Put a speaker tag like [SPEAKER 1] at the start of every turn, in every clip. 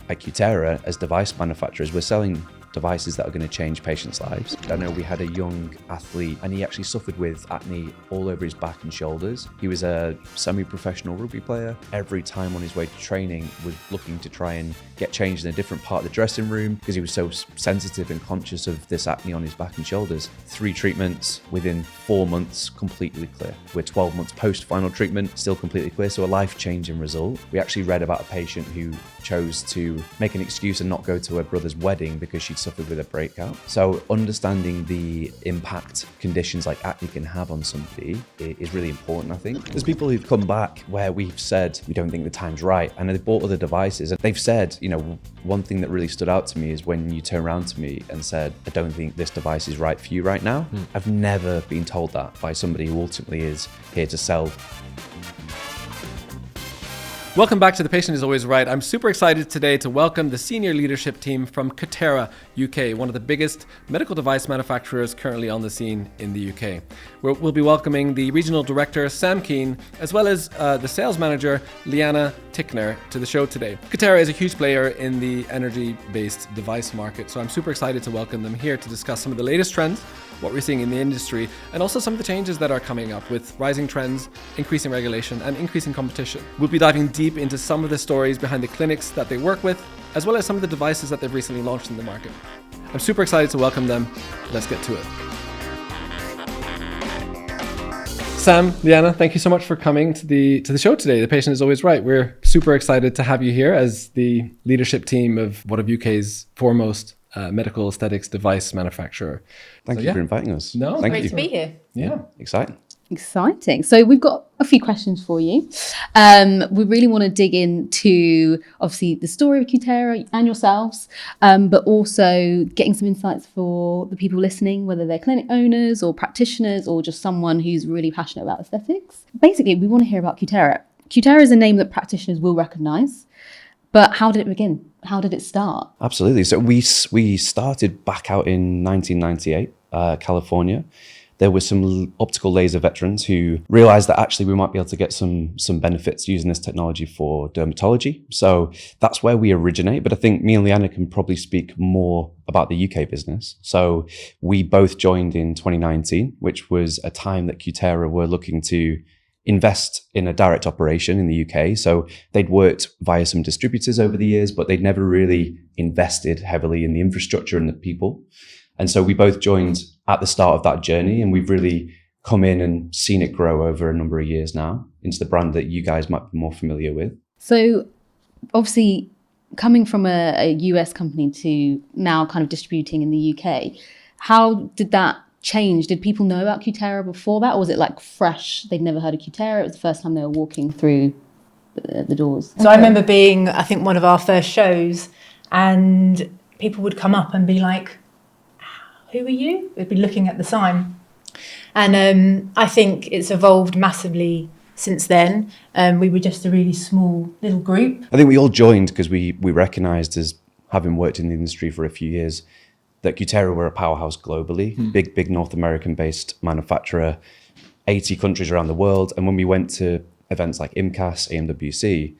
[SPEAKER 1] at Cutera, as device manufacturers, we're selling devices that are going to change patients' lives. I know we had a young athlete and he actually suffered with acne all over his back and shoulders. He was a semi-professional rugby player. Every time on his way to training was looking to try and get changed in a different part of the dressing room because he was so sensitive and conscious of this acne on his back and shoulders. 3 treatments within 4 months, completely clear. We're 12 months post final treatment, still completely clear. So a life-changing result. We actually read about a patient who chose to make an excuse and not go to her brother's wedding because she'd suffered with a breakout. So understanding the impact conditions like acne can have on somebody is really important, I think. There's people who've come back where we've said, we don't think the time's right, and they've bought other devices. And they've said, one thing that really stood out to me is when you turn around to me and said, I don't think this device is right for you right now. I've never been told that by somebody who ultimately is here to sell.
[SPEAKER 2] Welcome back to The Patient is Always Right. I'm super excited today to welcome the senior leadership team from Cutera, UK, one of the biggest medical device manufacturers currently on the scene in the UK. We'll be welcoming the regional director, Sam Keen, as well as the sales manager, Leighannah Tickner, to the show today. Cutera is a huge player in the energy-based device market, so I'm super excited to welcome them here to discuss some of the latest trends, what we're seeing in the industry, and also some of the changes that are coming up with rising trends, increasing regulation, and increasing competition. We'll be diving deep into some of the stories behind the clinics that they work with, as well as some of the devices that they've recently launched in the market. I'm super excited to welcome them. Let's get to it. Sam, Leighannah, thank you so much for coming to the show today. The Patient is Always Right. We're super excited to have you here as the leadership team of one of UK's foremost medical aesthetics device manufacturer.
[SPEAKER 1] Thank you for inviting us.
[SPEAKER 3] No,
[SPEAKER 1] Thank
[SPEAKER 3] great
[SPEAKER 1] you.
[SPEAKER 3] to be here.
[SPEAKER 1] Yeah, exciting.
[SPEAKER 3] Exciting. So we've got a few questions for you. We really want to dig into, obviously, the story of Cutera and yourselves, but also getting some insights for the people listening, whether they're clinic owners or practitioners or just someone who's really passionate about aesthetics. Basically, we want to hear about Cutera. Cutera is a name that practitioners will recognise, but how did it begin? How did it start?
[SPEAKER 1] Absolutely. So we started back out in 1998, California. There were some optical laser veterans who realized that actually we might be able to get some benefits using this technology for dermatology. So that's where we originate. But I think me and Leighannah can probably speak more about the UK business. So we both joined in 2019, which was a time that Cutera were looking to invest in a direct operation in the UK. So they'd worked via some distributors over the years, but they'd never really invested heavily in the infrastructure and the people. And so we both joined at the start of that journey, and we've really come in and seen it grow over a number of years now into the brand that you guys might be more familiar with.
[SPEAKER 3] So obviously coming from a US company to now kind of distributing in the UK, how did that change? Did people know about Cutera before that, or was it like fresh? They'd never heard of Cutera. It was the first time they were walking through the doors.
[SPEAKER 4] So I remember being, I think, one of our first shows, and people would come up and be like, who are you? They'd be looking at the sign. And I think it's evolved massively since then. We were just a really small little group.
[SPEAKER 1] I think we all joined because we recognised, as having worked in the industry for a few years, that Cutera were a powerhouse globally, big North American-based manufacturer, 80 countries around the world. And when we went to events like IMCAS, AMWC,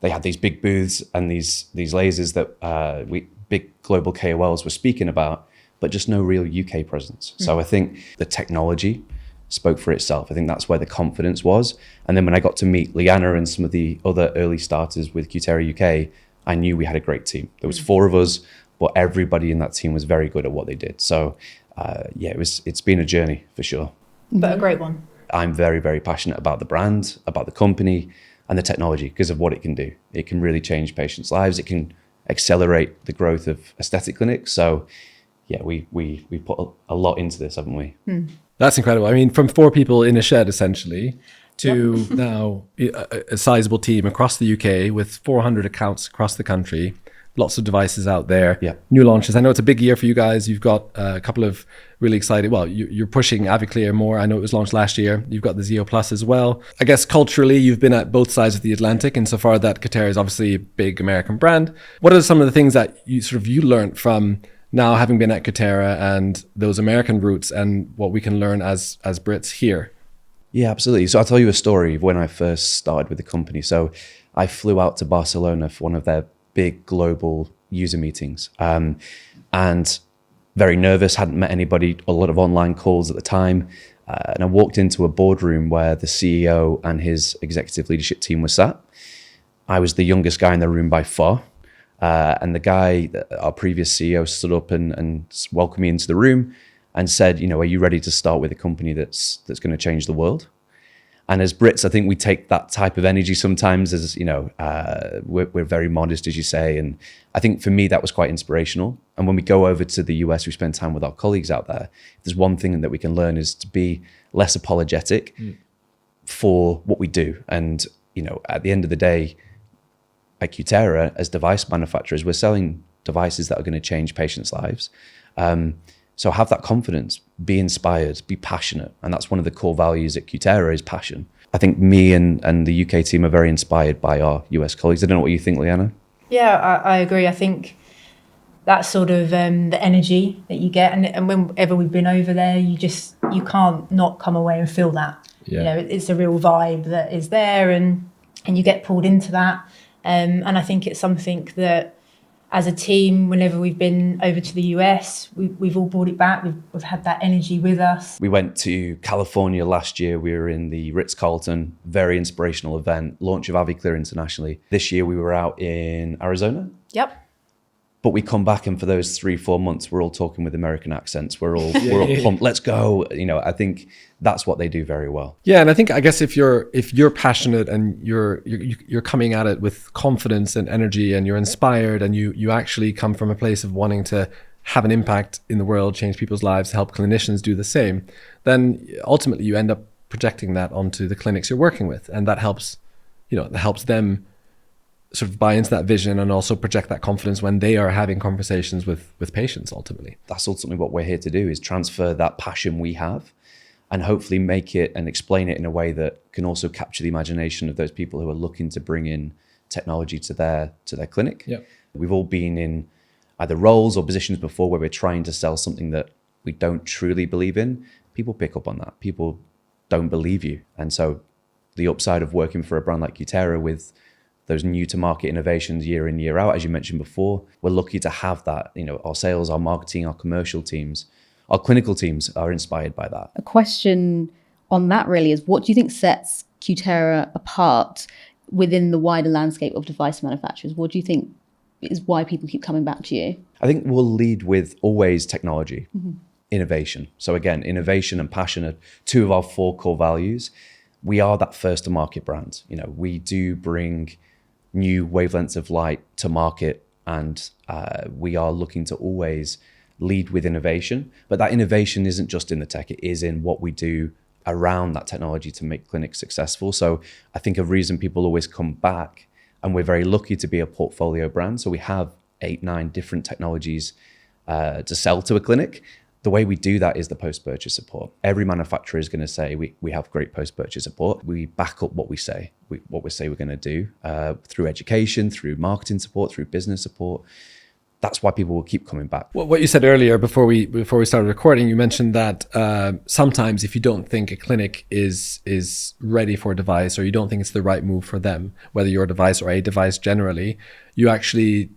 [SPEAKER 1] they had these big booths and these lasers that big global KOLs were speaking about, but just no real UK presence. So I think the technology spoke for itself. I think that's where the confidence was. And then when I got to meet Leighannah and some of the other early starters with Cutera UK, I knew we had a great team. There was 4 of us, but everybody in that team was very good at what they did. So it's been a journey for sure.
[SPEAKER 4] But a great one.
[SPEAKER 1] I'm very, very passionate about the brand, about the company and the technology because of what it can do. It can really change patients' lives. It can accelerate the growth of aesthetic clinics. So yeah, we put a lot into this, haven't we?
[SPEAKER 2] That's incredible. I mean, from 4 people in a shed, essentially, to now a sizable team across the UK with 400 accounts across the country, lots of devices out there, new launches. I know it's a big year for you guys. You've got a couple of really exciting, you're pushing AviClear more. I know it was launched last year. You've got the Zeo Plus as well. I guess culturally, you've been at both sides of the Atlantic insofar that Cutera is obviously a big American brand. What are some of the things that you learned from now having been at Cutera and those American roots and what we can learn as Brits here?
[SPEAKER 1] Yeah, absolutely. So I'll tell you a story of when I first started with the company. So I flew out to Barcelona for one of their big global user meetings, and very nervous, hadn't met anybody, a lot of online calls at the time. And I walked into a boardroom where the CEO and his executive leadership team were sat. I was the youngest guy in the room by far. And the guy, our previous CEO, stood up and welcomed me into the room and said, are you ready to start with a company that's going to change the world? And as Brits, I think we take that type of energy sometimes as, we're very modest, as you say. And I think for me, that was quite inspirational. And when we go over to the US, we spend time with our colleagues out there. If there's one thing that we can learn is to be less apologetic for what we do. And, at the end of the day, at Cutera, as device manufacturers, we're selling devices that are going to change patients' lives. So have that confidence, be inspired, be passionate. And that's one of the core values at Cutera is passion. I think me and the UK team are very inspired by our US colleagues. I don't know what you think, Leighannah.
[SPEAKER 4] Yeah, I agree. I think that's sort of the energy that you get. And whenever we've been over there, you can't not come away and feel that.
[SPEAKER 2] Yeah.
[SPEAKER 4] It's a real vibe that is there and you get pulled into that. And I think it's something that as a team, whenever we've been over to the US, we've all brought it back. We've had that energy with us.
[SPEAKER 1] We went to California last year. We were in the Ritz-Carlton, very inspirational event, launch of AviClear internationally. This year we were out in Arizona.
[SPEAKER 4] Yep.
[SPEAKER 1] But we come back and for those 3-4 months, we're all talking with American accents. We're all pumped. Let's go. I think that's what they do very well.
[SPEAKER 2] Yeah, and I guess if you're passionate and you're coming at it with confidence and energy and you're inspired and you actually come from a place of wanting to have an impact in the world, change people's lives, help clinicians do the same, then ultimately you end up projecting that onto the clinics you're working with, and that helps them sort of buy into that vision and also project that confidence when they are having conversations with patients ultimately.
[SPEAKER 1] That's ultimately what we're here to do, is transfer that passion we have and hopefully make it and explain it in a way that can also capture the imagination of those people who are looking to bring in technology to their clinic.
[SPEAKER 2] Yep.
[SPEAKER 1] We've all been in either roles or positions before where we're trying to sell something that we don't truly believe in. People pick up on that. People don't believe you. And so the upside of working for a brand like Cutera with those new to market innovations year in, year out, as you mentioned before, we're lucky to have that. Our sales, our marketing, our commercial teams, our clinical teams are inspired by that.
[SPEAKER 3] A question on that really is, what do you think sets Cutera apart within the wider landscape of device manufacturers? What do you think is why people keep coming back to you?
[SPEAKER 1] I think we'll lead with always technology, innovation. So again, innovation and passion are two of our 4 core values. We are that first to market brand. We do bring new wavelengths of light to market, and we are looking to always lead with innovation. But that innovation isn't just in the tech, it is in what we do around that technology to make clinics successful. So I think a reason people always come back, and we're very lucky to be a portfolio brand, so we have 8-9 different technologies to sell to a clinic. The way we do that is the post-purchase support. Every manufacturer is going to say we have great post-purchase support. We back up what we say, what we say we're going to do through education, through marketing support, through business support. That's why people will keep coming back.
[SPEAKER 2] What you said earlier before we started recording, you mentioned that sometimes if you don't think a clinic is ready for a device, or you don't think it's the right move for them, whether your device or a device generally, you actually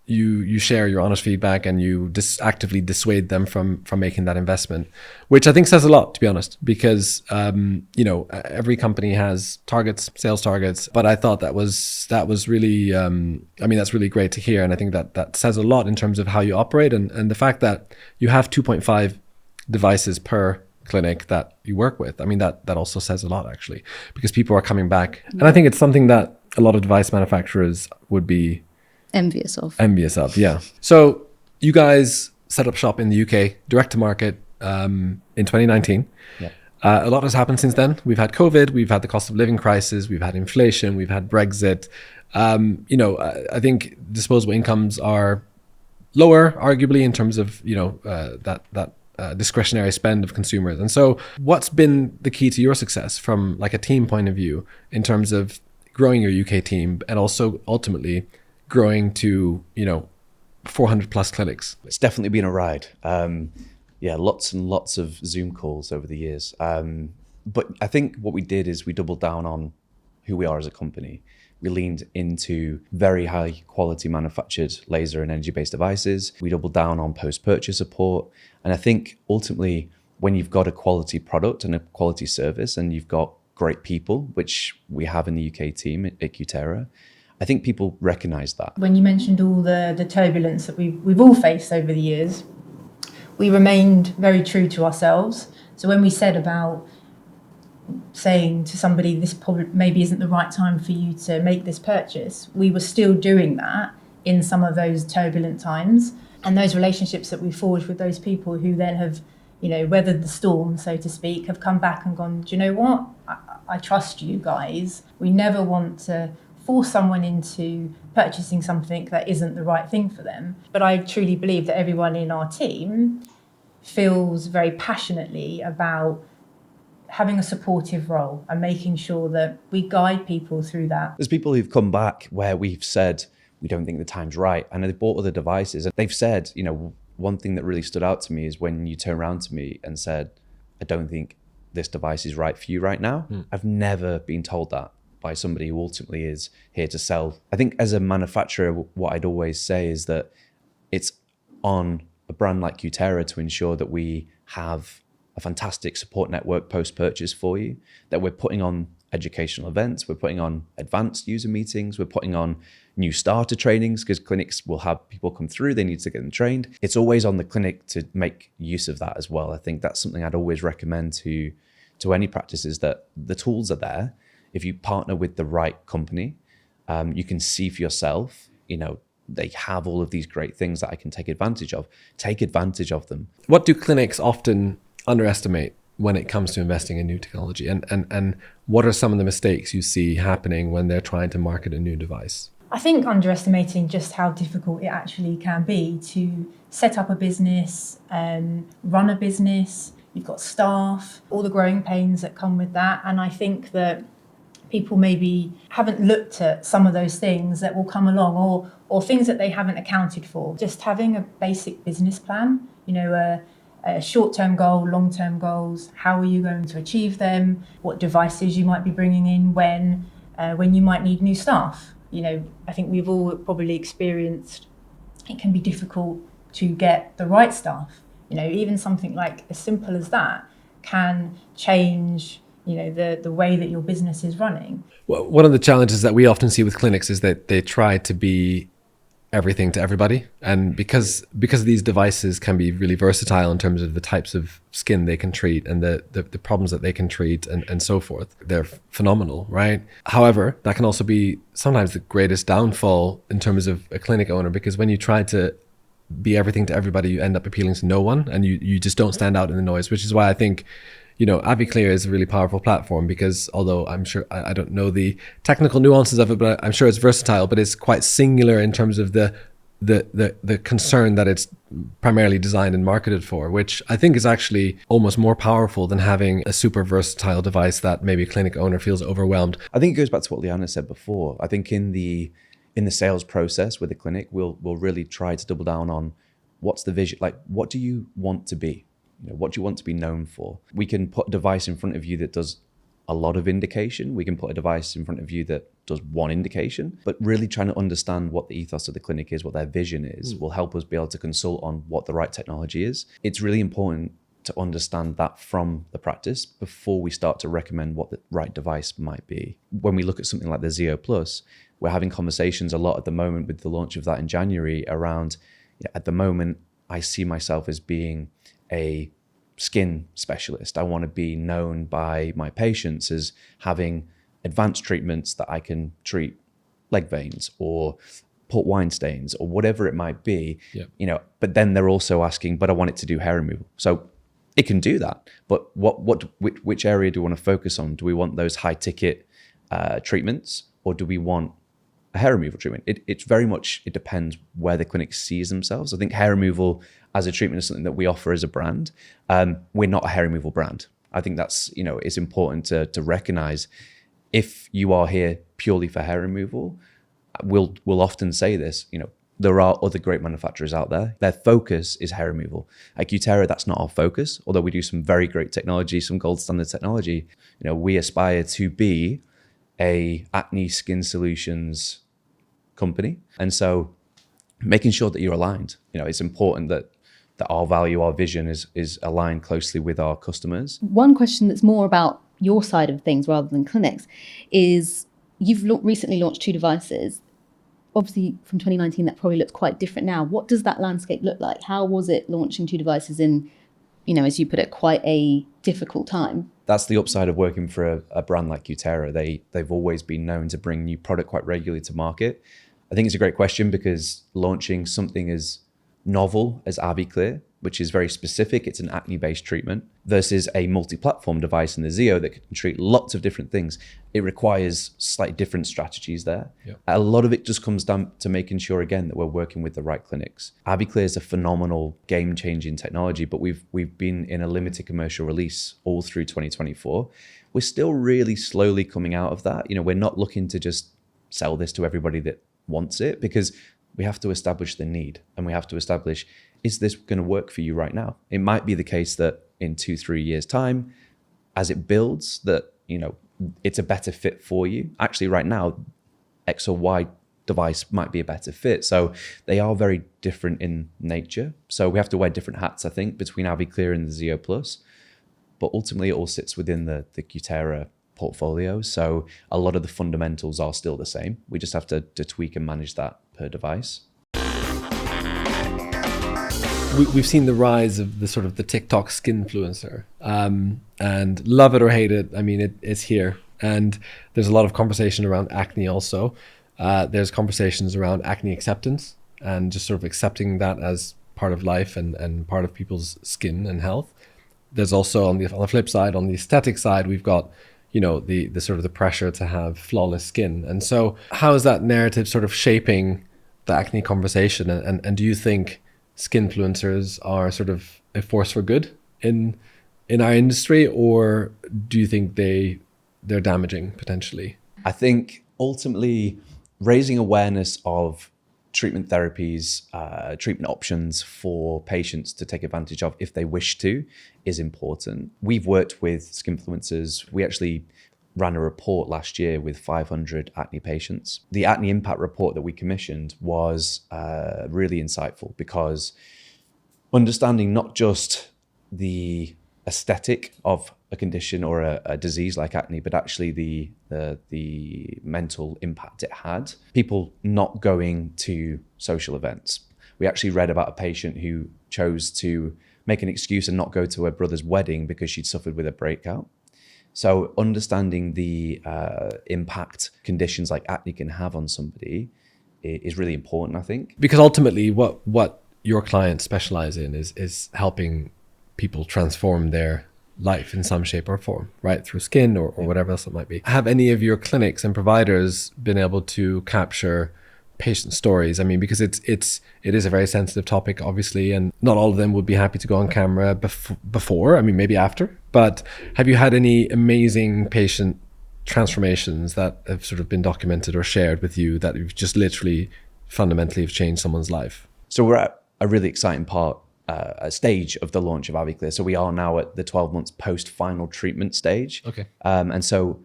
[SPEAKER 2] you share your honest feedback and you actively dissuade them from making that investment, which I think says a lot, to be honest, because every company has targets, sales targets, but I thought that was really that's really great to hear, and I think that says a lot in terms of how you operate, and the fact that you have 2.5 devices per clinic that you work with. I mean, that also says a lot, actually, because people are coming back, and I think it's something that a lot of device manufacturers would be
[SPEAKER 3] envious of.
[SPEAKER 2] Yeah. So you guys set up shop in the UK, direct to market, in 2019.
[SPEAKER 1] Yeah.
[SPEAKER 2] A lot has happened since then. We've had COVID, we've had the cost of living crisis, we've had inflation, we've had Brexit. I think disposable incomes are lower, arguably, in terms of that discretionary spend of consumers. And so, what's been the key to your success from like a team point of view in terms of growing your UK team and also ultimately growing to 400 plus clinics?
[SPEAKER 1] It's definitely been a ride. Lots and lots of Zoom calls over the years. But I think what we did is we doubled down on who we are as a company. We leaned into very high quality manufactured laser and energy-based devices. We doubled down on post-purchase support. And I think ultimately, when you've got a quality product and a quality service and you've got great people, which we have in the UK team at Cutera, I think people recognize that.
[SPEAKER 4] When you mentioned all the turbulence that we've all faced over the years, we remained very true to ourselves. So when we said about saying to somebody, this probably maybe isn't the right time for you to make this purchase, we were still doing that in some of those turbulent times. And those relationships that we forged with those people who then have, weathered the storm, so to speak, have come back and gone, do you know what? I trust you guys. We never want to force someone into purchasing something that isn't the right thing for them. But I truly believe that everyone in our team feels very passionately about having a supportive role and making sure that we guide people through that.
[SPEAKER 1] There's people who've come back where we've said, we don't think the time's right. And they've bought other devices. And they've said, one thing that really stood out to me is when you turn around to me and said, I don't think this device is right for you right now. I've never been told that by somebody who ultimately is here to sell. I think as a manufacturer, what I'd always say is that it's on a brand like Cutera to ensure that we have a fantastic support network post-purchase for you, that we're putting on educational events, we're putting on advanced user meetings, we're putting on new starter trainings, because clinics will have people come through, they need to get them trained. It's always on the clinic to make use of that as well. I think that's something I'd always recommend to any practices, that the tools are there. If you partner with the right company, you can see for yourself, they have all of these great things that I can take advantage of. Take advantage of them.
[SPEAKER 2] What do clinics often underestimate when it comes to investing in new technology? And what are some of the mistakes you see happening when they're trying to market a new device?
[SPEAKER 4] I think underestimating just how difficult it actually can be to set up a business, run a business. You've got staff, all the growing pains that come with that. And I think that people maybe haven't looked at some of those things that will come along, or things that they haven't accounted for. Just having a basic business plan, a short-term goal, long-term goals, how are you going to achieve them, what devices you might be bringing in, when you might need new staff. I think we've all probably experienced it can be difficult to get the right staff. Even something like as simple as that can change the way that your business is running.
[SPEAKER 2] Well, one of the challenges that we often see with clinics is that they try to be everything to everybody. And because these devices can be really versatile in terms of the types of skin they can treat and the problems that they can treat and so forth, they're phenomenal, right? However, that can also be sometimes the greatest downfall in terms of a clinic owner, because when you try to be everything to everybody, you end up appealing to no one, and you just don't stand out in the noise, which is why I think AviClear is a really powerful platform, because although I'm sure I don't know the technical nuances of it, but I'm sure it's versatile, but it's quite singular in terms of the concern that it's primarily designed and marketed for, which I think is actually almost more powerful than having a super versatile device that maybe a clinic owner feels overwhelmed.
[SPEAKER 1] I think it goes back to what Leighannah said before. I think in the sales process with the clinic, we'll really try to double down on what's the vision, like what do you want to be? What do you want to be known for? We can put a device in front of you that does a lot of indication. We can put a device in front of you that does one indication, but really trying to understand what the ethos of the clinic is, what their vision is, will help us be able to consult on what the right technology is. It's really important to understand that from the practice before we start to recommend what the right device might be. When we look at something like the Zeo Plus, we're having conversations a lot at the moment with the launch of that in January around, at the moment, I see myself as being a skin specialist. I want to be known by my patients as having advanced treatments that I can treat leg veins or port wine stains or whatever it might be.
[SPEAKER 2] Yep.
[SPEAKER 1] But then they're also asking, but I want it to do hair removal. So it can do that, but which area do we want to focus on? Do we want those high ticket treatments, or do we want a hair removal treatment? It depends where the clinic sees themselves. I think hair removal as a treatment is something that we offer as a brand. We're not a hair removal brand. I think that's, it's important to recognize, if you are here purely for hair removal, we'll often say this, there are other great manufacturers out there. Their focus is hair removal. At Cutera, that's not our focus, although we do some very great technology, some gold standard technology. We aspire to be a acne skin solutions company. And so making sure that you're aligned, it's important that our value, our vision is aligned closely with our customers.
[SPEAKER 3] One question that's more about your side of things rather than clinics is you've recently launched 2 devices. Obviously from 2019, that probably looks quite different now. What does that landscape look like? How was it launching 2 devices in, as you put it, quite a difficult time?
[SPEAKER 1] That's the upside of working for a brand like Cutera. They've always been known to bring new product quite regularly to market. I think it's a great question because launching something as novel as AviClear, which is very specific, it's an acne-based treatment, versus a multi-platform device in the Zeo that can treat lots of different things. It requires slightly different strategies there. Yeah. A lot of it just comes down to making sure, again, that we're working with the right clinics. AviClear is a phenomenal game-changing technology, but we've been in a limited commercial release all through 2024. We're still really slowly coming out of that. We're not looking to just sell this to everybody that wants it, because we have to establish the need, and we have to establish, is this going to work for you right now? It might be the case that in 2-3 years time, as it builds, that it's a better fit for you. Actually right now, X or Y device might be a better fit. So they are very different in nature. So we have to wear different hats, I think, between AviClear and the Zeo Plus. But ultimately it all sits within the Cutera portfolio. So a lot of the fundamentals are still the same. We just have to tweak and manage that per device.
[SPEAKER 2] We've seen the rise of the TikTok skinfluencer, and love it or hate it, it's here. And there's a lot of conversation around acne also. There's conversations around acne acceptance and just sort of accepting that as part of life and part of people's skin and health. There's also on the flip side, on the aesthetic side, we've got the sort of the pressure to have flawless skin. And so how is that narrative sort of shaping the acne conversation? And do you think skinfluencers are sort of a force for good in our industry, or do you think they're damaging potentially?
[SPEAKER 1] I think ultimately raising awareness of treatment therapies, treatment options for patients to take advantage of if they wish to is important. We've worked with skinfluencers. We actually ran a report last year with 500 acne patients. The acne impact report that we commissioned was really insightful, because understanding not just the aesthetic of a condition or a disease like acne, but actually the mental impact it had. People not going to social events. We actually read about a patient who chose to make an excuse and not go to her brother's wedding because she'd suffered with a breakout. So understanding the impact conditions like acne can have on somebody is really important, I think.
[SPEAKER 2] Because ultimately what your clients specialize in is helping people transform their life in some shape or form, right? Through skin or whatever else it might be. Have any of your clinics and providers been able to capture patient stories? Because it is a very sensitive topic, obviously, and not all of them would be happy to go on camera before, maybe after. But have you had any amazing patient transformations that have sort of been documented or shared with you that you've just literally fundamentally have changed someone's life?
[SPEAKER 1] So we're at a really exciting a stage of the launch of AviClear. So we are now at the 12 months post final treatment stage.
[SPEAKER 2] Okay.
[SPEAKER 1] And so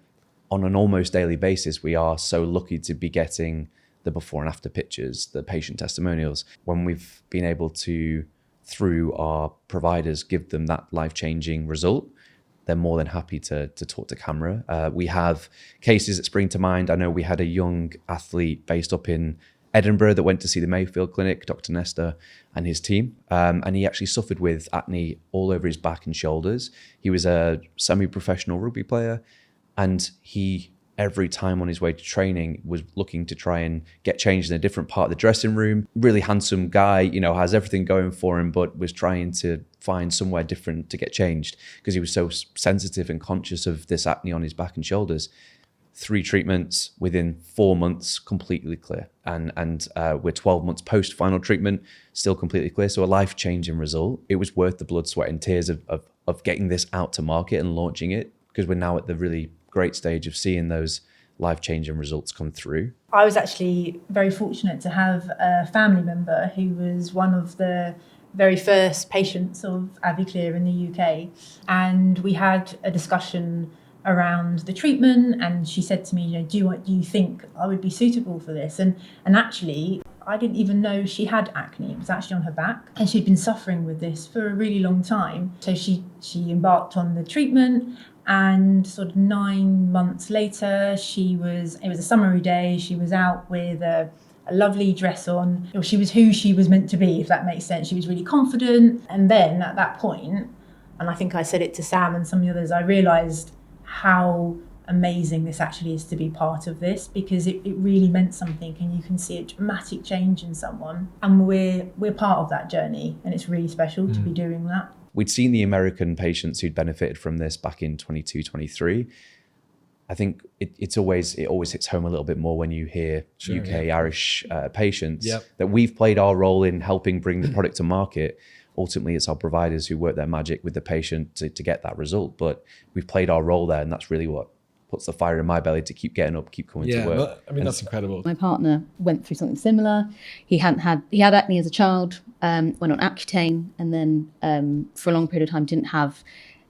[SPEAKER 1] on an almost daily basis, we are so lucky to be getting the before and after pictures, the patient testimonials, when we've been able to, through our providers, give them that life-changing result. They're more than happy to talk to camera. We have cases that spring to mind. I know we had a young athlete based up in Edinburgh that went to see the Mayfield Clinic, Dr. Nestor and his team. And he actually suffered with acne all over his back and shoulders. He was a semi-professional rugby player, and he, every time on his way to training, was looking to try and get changed in a different part of the dressing room. Really handsome guy, has everything going for him, but was trying to find somewhere different to get changed because he was so sensitive and conscious of this acne on his back and shoulders. 3 treatments within 4 months, completely clear. And we're 12 months post final treatment, still completely clear. So a life-changing result. It was worth the blood, sweat and tears of getting this out to market and launching it, because we're now at the really great stage of seeing those life-changing results come through.
[SPEAKER 4] I was actually very fortunate to have a family member who was one of the very first patients of AviClear in the UK. And we had a discussion around the treatment, and she said to me, you know, do you think I would be suitable for this? And actually, I didn't even know she had acne. It was actually on her back, and she'd been suffering with this for a really long time. So she embarked on the treatment, and sort of 9 months later, it was a summery day. She was out with a lovely dress on. She was who she was meant to be, if that makes sense. She was really confident. And then at that point, and I think I said it to Sam and some of the others, I realised how amazing this actually is to be part of this, because it really meant something, and you can see a dramatic change in someone, and we're part of that journey, and it's really special to be doing that.
[SPEAKER 1] We'd seen the American patients who'd benefited from this back in 22, 23. I think it always hits home a little bit more when you hear UK, Irish patients that we've played our role in helping bring the product to market. Ultimately, it's our providers who work their magic with the patient to get that result. But we've played our role there, and that's really what puts the fire in my belly to keep getting up, keep coming to work.
[SPEAKER 2] Well, I mean, that's incredible.
[SPEAKER 3] My partner went through something similar. He had acne as a child, went on Accutane, and then for a long period of time didn't have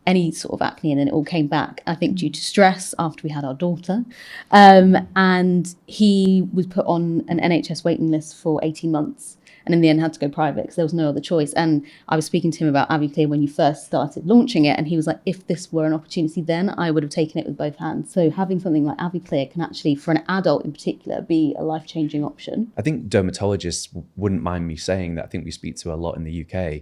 [SPEAKER 3] any sort of acne, and then it all came back, I think, due to stress after we had our daughter. And he was put on an NHS waiting list for 18 months. And in the end had to go private because there was no other choice. And I was speaking to him about AviClear when you first started launching it. And he was like, if this were an opportunity then, I would have taken it with both hands. So having something like AviClear can actually, for an adult in particular, be a life-changing option.
[SPEAKER 1] I think dermatologists wouldn't mind me saying that. I think we speak to a lot in the UK.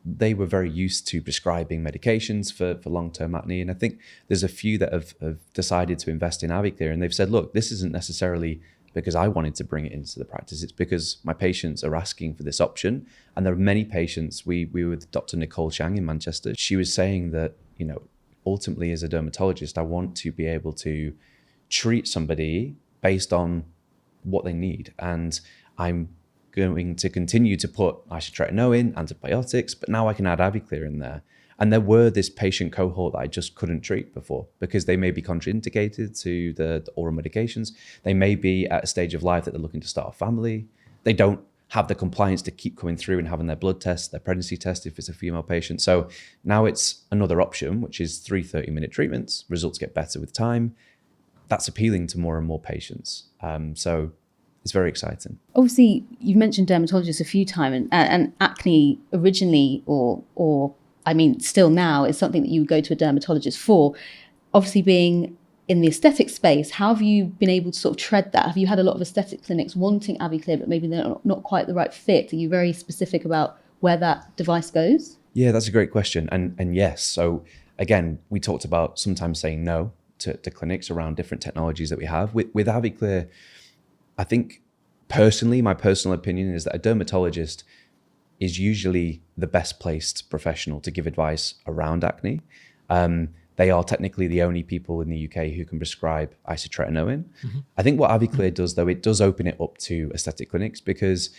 [SPEAKER 1] They were very used to prescribing medications for long-term acne. And I think there's a few that have decided to invest in AviClear. And they've said, look, this isn't necessarily because I wanted to bring it into the practice. It's because my patients are asking for this option. And there are many patients. We were with Dr. Nicole Chang in Manchester. She was saying that, you know, ultimately as a dermatologist, I want to be able to treat somebody based on what they need. And I'm going to continue to put isotretinoin, antibiotics, but now I can add AviClear in there. And there were this patient cohort that I just couldn't treat before because they may be contraindicated to the oral medications. They may be at a stage of life that they're looking to start a family. They don't have the compliance to keep coming through and having their blood tests, their pregnancy test if it's a female patient. So now it's another option, which is 3 30-minute treatments. Results get better with time. That's appealing to more and more patients. So it's very exciting.
[SPEAKER 3] Obviously, you've mentioned dermatologists a few times, and acne originally, or I mean, still now, is something that you would go to a dermatologist for. Obviously, being in the aesthetic space, how have you been able to sort of tread that? Have you had a lot of aesthetic clinics wanting AviClear, but maybe they're not quite the right fit? Are you very specific about where that device goes?
[SPEAKER 1] Yeah, that's a great question. And yes, so again, we talked about sometimes saying no to clinics around different technologies that we have. With AviClear, I think personally, my personal opinion is that a dermatologist is usually the best placed professional to give advice around acne. They are technically the only people in the UK who can prescribe isotretinoin. Mm-hmm. I think what AviClear does, though, it does open it up to aesthetic clinics, because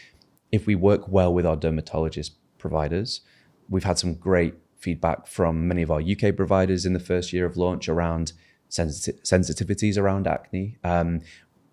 [SPEAKER 1] if we work well with our dermatologist providers, we've had some great feedback from many of our UK providers in the first year of launch around sensitivities around acne.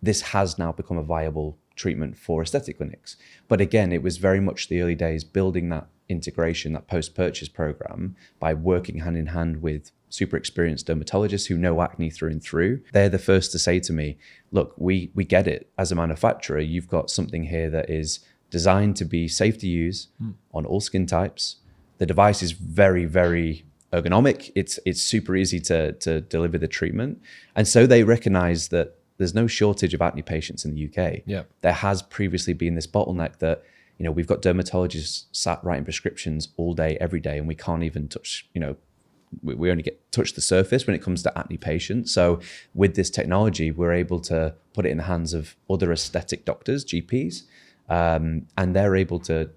[SPEAKER 1] This has now become a viable treatment for aesthetic clinics. But again, it was very much the early days building that integration, that post-purchase program, by working hand in hand with super experienced dermatologists who know acne through and through. They're the first to say to me, look, we get it. As a manufacturer, you've got something here that is designed to be safe to use on all skin types. The device is very, very ergonomic. It's super easy to deliver the treatment. And so they recognize that there's no shortage of acne patients in the UK. Yeah. There has previously been this bottleneck that, you know, we've got dermatologists sat writing prescriptions all day, every day, and we can't even touch, you know, we only touch the surface when it comes to acne patients. So with this technology, we're able to put it in the hands of other aesthetic doctors, GPs, and they're able to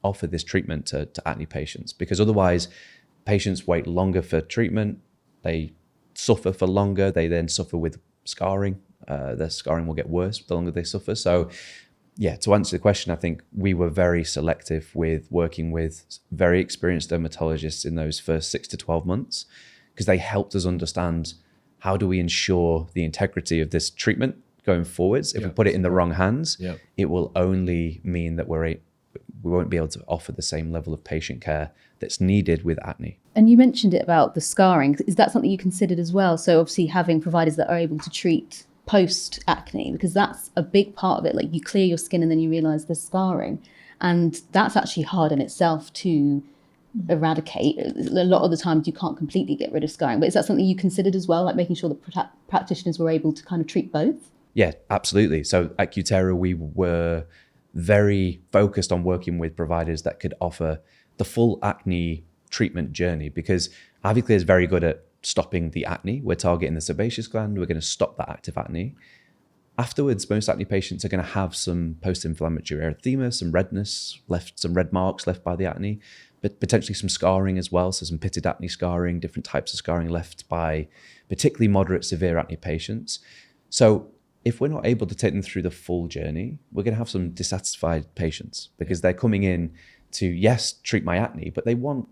[SPEAKER 1] offer this treatment to acne patients, because otherwise patients wait longer for treatment. They suffer for longer. They then suffer with scarring. Their scarring will get worse the longer they suffer. So yeah, to answer the question, I think we were very selective with working with very experienced dermatologists in those first 6 to 12 months, because they helped us understand how do we ensure the integrity of this treatment going forwards. If we put it in the wrong hands, it will only mean that we're we won't be able to offer the same level of patient care that's needed with acne.
[SPEAKER 3] And you mentioned it about the scarring. Is that something you considered as well? So obviously having providers that are able to treat post acne, because that's a big part of it. Like you clear your skin and then you realize there's scarring, and that's actually hard in itself to eradicate. A lot of the times you can't completely get rid of scarring, but is that something you considered as well, like making sure that practitioners were able to kind of treat both?
[SPEAKER 1] Yeah, absolutely. So at Cutera, we were very focused on working with providers that could offer the full acne treatment journey, because AviClear is very good at stopping the acne. We're targeting the sebaceous gland. We're going to stop that active acne. Afterwards, most acne patients are going to have some post-inflammatory erythema, some redness, some red marks left by the acne, but potentially some scarring as well. So some pitted acne scarring, different types of scarring left by particularly moderate, severe acne patients. So if we're not able to take them through the full journey, we're going to have some dissatisfied patients, because they're coming in to, yes, treat my acne, but they want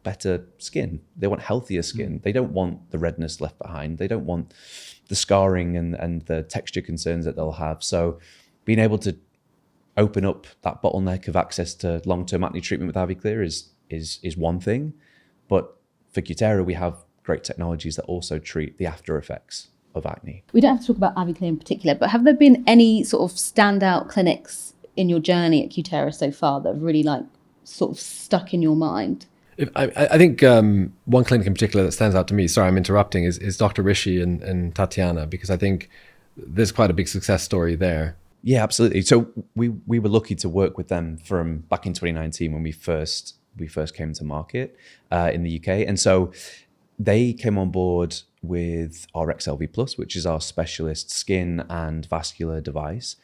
[SPEAKER 1] better skin. They want healthier skin. They don't want the redness left behind. They don't want the scarring and the texture concerns that they'll have. So being able to open up that bottleneck of access to long-term acne treatment with AviClear is one thing. But for Cutera, we have great technologies that also treat the after effects of acne.
[SPEAKER 3] We don't have to talk about AviClear in particular, but have there been any sort of standout clinics in your journey at Cutera so far that have really like sort of stuck in your mind?
[SPEAKER 2] I think one clinic in particular that stands out to me, sorry I'm interrupting, is Dr. Rishi and Tatiana, because I think there's quite a big success story there.
[SPEAKER 1] Yeah, absolutely. So we were lucky to work with them from back in 2019 when we first came to market in the UK. And so they came on board with our XLV Plus, which is our specialist skin and vascular device.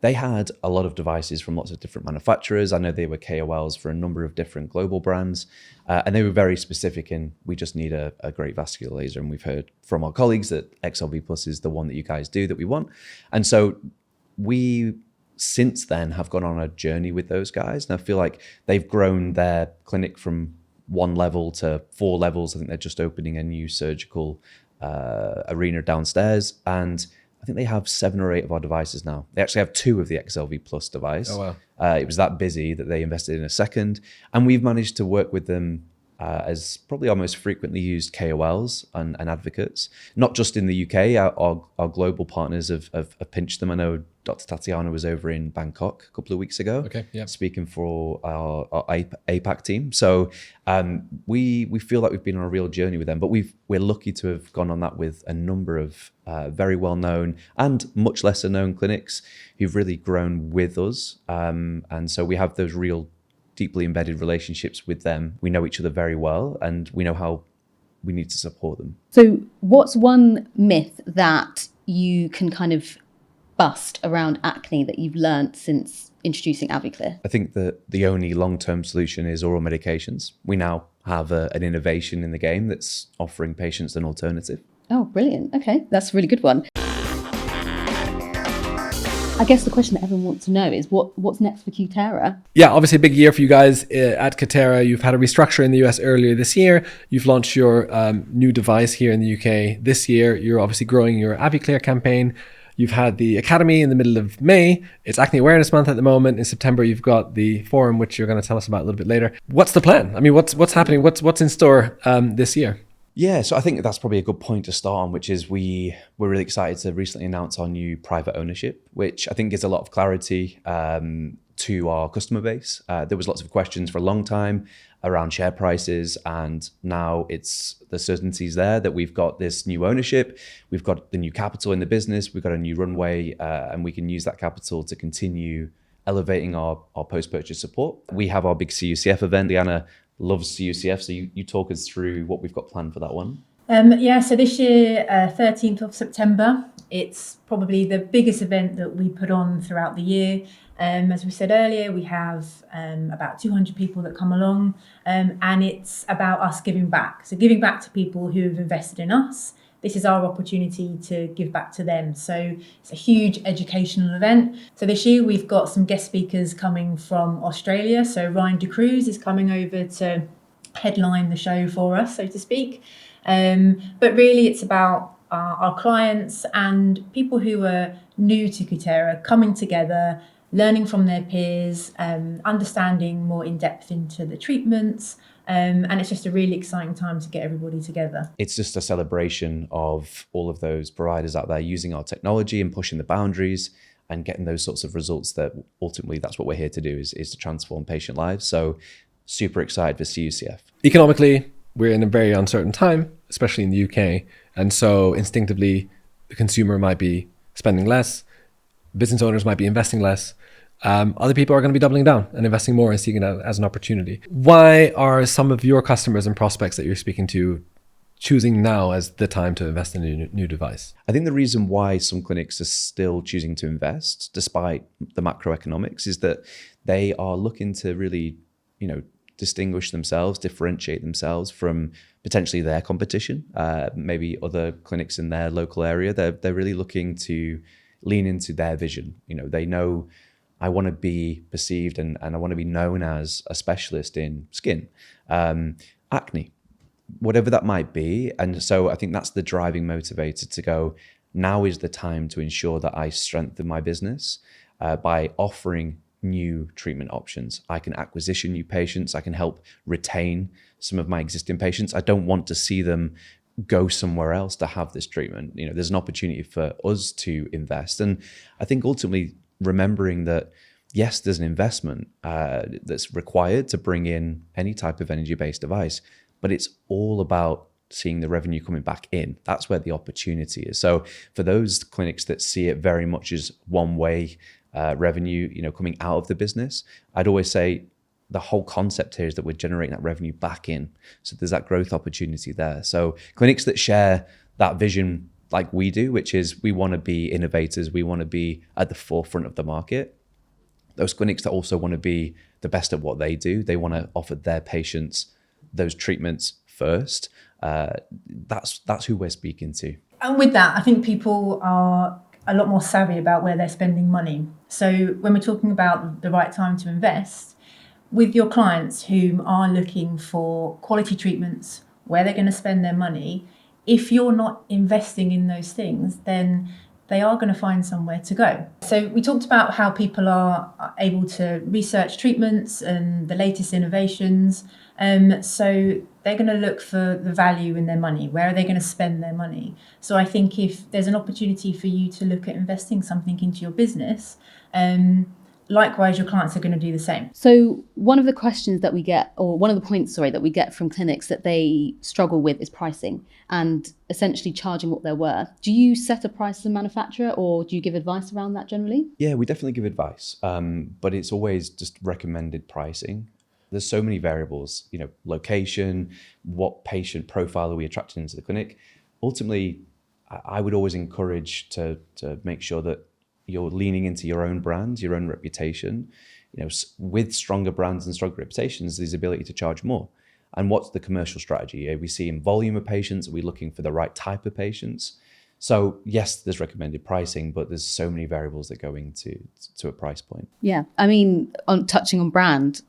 [SPEAKER 1] They had a lot of devices from lots of different manufacturers. I know they were KOLs for a number of different global brands, and they were very specific in, we just need a great vascular laser. And we've heard from our colleagues that XLV Plus is the one that you guys do that we want. And so we, since then, have gone on a journey with those guys. And I feel like they've grown their clinic from 1 level to 4 levels. I think they're just opening a new surgical arena downstairs. And I think they have 7 or 8 of our devices now. They actually have 2 of the XLV Plus device.
[SPEAKER 2] Oh, wow.
[SPEAKER 1] It was that busy that they invested in a second. And we've managed to work with them as probably our most frequently used KOLs and advocates, not just in the UK. Our global partners have pinched them. I know Dr. Tatiana was over in Bangkok a couple of weeks ago, speaking for our APAC team. So we feel like we've been on a real journey with them, but we're lucky to have gone on that with a number of very well-known and much lesser known clinics who've really grown with us. And so we have those real deeply embedded relationships with them. We know each other very well, and we know how we need to support them.
[SPEAKER 3] So what's one myth that you can kind of bust around acne that you've learned since introducing AviClear?
[SPEAKER 1] I think that the only long-term solution is oral medications. We now have an innovation in the game that's offering patients an alternative.
[SPEAKER 3] Oh, brilliant. Okay, that's a really good one. I guess the question that everyone wants to know is what's next for Cutera?
[SPEAKER 2] Yeah, obviously a big year for you guys at Cutera. You've had a restructure in the US earlier this year. You've launched your new device here in the UK this year. You're obviously growing your AviClear campaign. You've had the Academy in the middle of May. It's Acne Awareness Month at the moment. In September, you've got the forum, which you're going to tell us about a little bit later. What's the plan? I mean, what's happening? What's in store this year?
[SPEAKER 1] Yeah, so I think that's probably a good point to start on, which is we're really excited to recently announce our new private ownership, which I think gives a lot of clarity to our customer base. There was lots of questions for a long time around share prices, and now it's the certainties there that we've got this new ownership, we've got the new capital in the business, we've got a new runway, and we can use that capital to continue elevating our post-purchase support. We have our big CUCF event. Leighannah loves CUCF, so you talk us through what we've got planned for that one.
[SPEAKER 4] So this year, 13th of September, it's probably the biggest event that we put on throughout the year. As we said earlier, we have about 200 people that come along, and it's about us giving back. So giving back to people who have invested in us. This is our opportunity to give back to them. So it's a huge educational event. So this year we've got some guest speakers coming from Australia. So Ryan De Cruz is coming over to headline the show for us, so to speak. But really it's about our clients and people who are new to Cutera coming together, learning from their peers, understanding more in depth into the treatments. And it's just a really exciting time to get everybody together.
[SPEAKER 1] It's just a celebration of all of those providers out there using our technology and pushing the boundaries and getting those sorts of results that ultimately that's what we're here to do is to transform patient lives. So super excited for CUCF.
[SPEAKER 2] Economically, we're in a very uncertain time, especially in the UK. And so instinctively, the consumer might be spending less, business owners might be investing less. Other people are going to be doubling down and investing more and seeing it as an opportunity. Why are some of your customers and prospects that you're speaking to choosing now as the time to invest in a new device?
[SPEAKER 1] I think the reason why some clinics are still choosing to invest, despite the macroeconomics, is that they are looking to really, distinguish themselves, differentiate themselves from potentially their competition, maybe other clinics in their local area. They're really looking to lean into their vision. They know, I want to be perceived and I want to be known as a specialist in skin, acne, whatever that might be. And so I think that's the driving motivator to go, now is the time to ensure that I strengthen my business by offering new treatment options. I can acquisition new patients. I can help retain some of my existing patients. I don't want to see them go somewhere else to have this treatment. There's an opportunity for us to invest. And I think ultimately remembering that, yes, there's an investment that's required to bring in any type of energy-based device, but it's all about seeing the revenue coming back in. That's where the opportunity is. So for those clinics that see it very much as one-way revenue, coming out of the business, I'd always say the whole concept here is that we're generating that revenue back in. So there's that growth opportunity there. So clinics that share that vision like we do, which is we want to be innovators, we want to be at the forefront of the market. Those clinics that also want to be the best at what they do, they want to offer their patients those treatments first. That's who we're speaking to.
[SPEAKER 4] And with that, I think people are a lot more savvy about where they're spending money. So when we're talking about the right time to invest, with your clients who are looking for quality treatments, where they're going to spend their money, if you're not investing in those things, then they are going to find somewhere to go. So we talked about how people are able to research treatments and the latest innovations. So they're going to look for the value in their money. Where are they going to spend their money? So I think if there's an opportunity for you to look at investing something into your business, likewise, your clients are going to do the same.
[SPEAKER 3] So one of the questions that we get, or one of the points, that we get from clinics that they struggle with is pricing and essentially charging what they're worth. Do you set a price as a manufacturer, or do you give advice around that generally?
[SPEAKER 1] Yeah, we definitely give advice, but it's always just recommended pricing. There's so many variables, location, what patient profile are we attracting into the clinic. Ultimately, I would always encourage to make sure that you're leaning into your own brand, your own reputation. With stronger brands and stronger reputations, there's the ability to charge more. And what's the commercial strategy? Are we seeing volume of patients? Are we looking for the right type of patients? So yes, there's recommended pricing, but there's so many variables that go into a price point.
[SPEAKER 3] Yeah, I mean, touching on brand,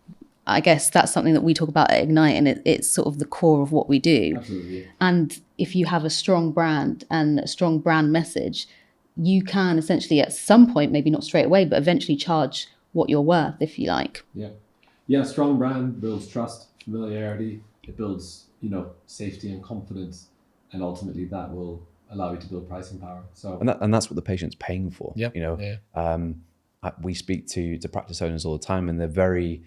[SPEAKER 3] I guess that's something that we talk about at Ignite, and it's sort of the core of what we do.
[SPEAKER 2] Absolutely.
[SPEAKER 3] And if you have a strong brand and a strong brand message, you can essentially at some point, maybe not straight away, but eventually charge what you're worth, if you like.
[SPEAKER 2] Yeah, strong brand builds trust, familiarity. It builds, safety and confidence, and ultimately that will allow you to build pricing power. So
[SPEAKER 1] and that's what the patient's paying for.
[SPEAKER 2] Yeah.
[SPEAKER 1] We speak to practice owners all the time, and they're very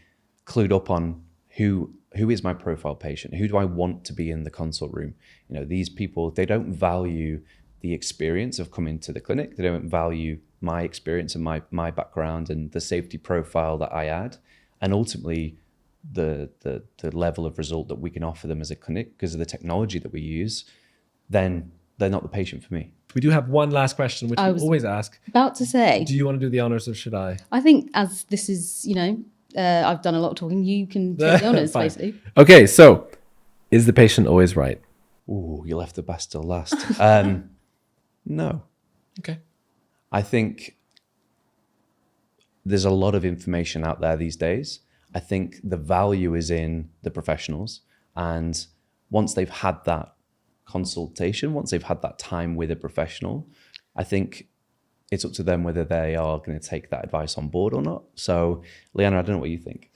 [SPEAKER 1] clued up on who is my profile patient, who do I want to be in the consult room. These people, they don't value the experience of coming to the clinic. They don't value my experience and my background and the safety profile that I add, and ultimately the level of result that we can offer them as a clinic because of the technology that we use. Then they're not the patient for me.
[SPEAKER 2] We do have one last question, which we always ask.
[SPEAKER 3] About to say,
[SPEAKER 2] do you want to do the honors or should I?
[SPEAKER 3] I think as this is, I've done a lot of talking, you can take the honors, basically.
[SPEAKER 2] Okay, so is the patient always right?
[SPEAKER 1] Ooh, you left the best till last. No.
[SPEAKER 2] Okay.
[SPEAKER 1] I think there's a lot of information out there these days. I think the value is in the professionals. And once they've had that consultation, once they've had that time with a professional, I think it's up to them whether they are going to take that advice on board or not. So, Leighannah, I don't know what you think.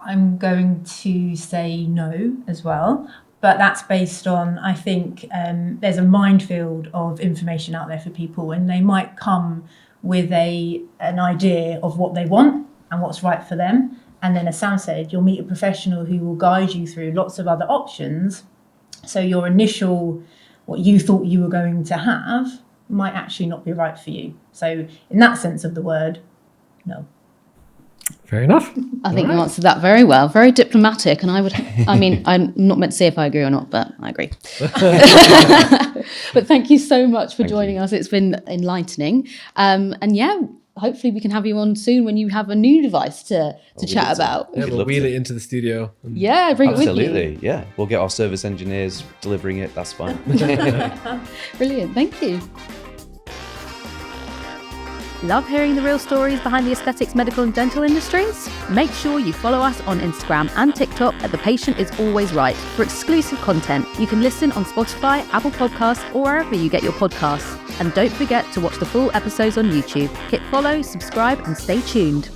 [SPEAKER 4] I'm going to say no as well, but that's based on, I think there's a minefield of information out there for people, and they might come with an idea of what they want and what's right for them. And then, as Sam said, you'll meet a professional who will guide you through lots of other options. So your initial, what you thought you were going to have, might actually not be right for you. So in that sense of the word, no.
[SPEAKER 2] Fair enough.
[SPEAKER 3] I think you answered that very well, very diplomatic. And I'm not meant to say if I agree or not, but I agree. But thank you so much for joining us. It's been enlightening. And yeah, hopefully we can have you on soon when you have a new device to chat about.
[SPEAKER 2] Yeah, we'll wheel it into the studio.
[SPEAKER 3] Yeah, bring it with you.
[SPEAKER 1] Absolutely, yeah. We'll get our service engineers delivering it. That's fine.
[SPEAKER 3] Brilliant. Thank you.
[SPEAKER 5] Love hearing the real stories behind the aesthetics, medical and dental industries? Make sure you follow us on Instagram and TikTok at The Patient Is Always Right for exclusive content. You can listen on Spotify, Apple Podcasts, or wherever you get your podcasts. And don't forget to watch the full episodes on YouTube. Hit follow, subscribe, and stay tuned.